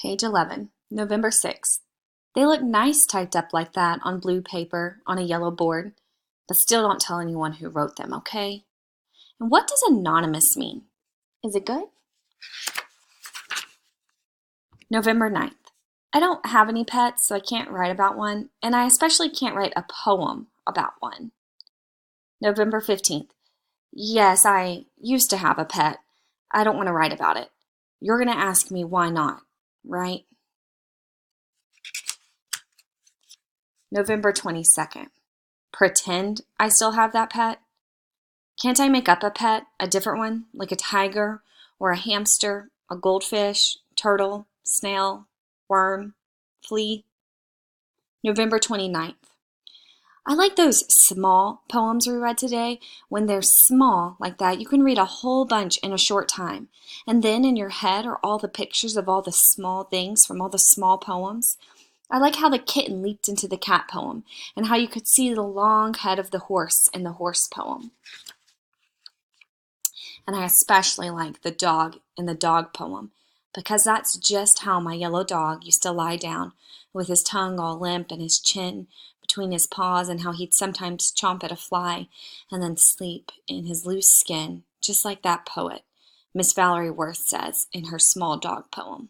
Page 11, November 6th. They look nice typed up like that on blue paper on a yellow board, but still don't tell anyone who wrote them, okay? And what does anonymous mean? Is it good? November 9th. I don't have any pets, so I can't write about one, and I especially can't write a poem about one. November 15th. Yes, I used to have a pet. I don't want to write about it. You're going to ask me why not, right? November 22nd. Pretend I still have that pet? Can't I make up a pet, a different one, like a tiger or a hamster, a goldfish, turtle, snail, worm, flea? November 29th. I like those small poems we read today. When they're small like that, you can read a whole bunch in a short time. And then in your head are all the pictures of all the small things from all the small poems. I like how the kitten leaped into the cat poem and how you could see the long head of the horse in the horse poem. And I especially like the dog in the dog poem because that's just how my yellow dog used to lie down with his tongue all limp and his chin between his paws, and how he'd sometimes chomp at a fly and then sleep in his loose skin, just like that poet, Miss Valerie Worth says in her small dog poem.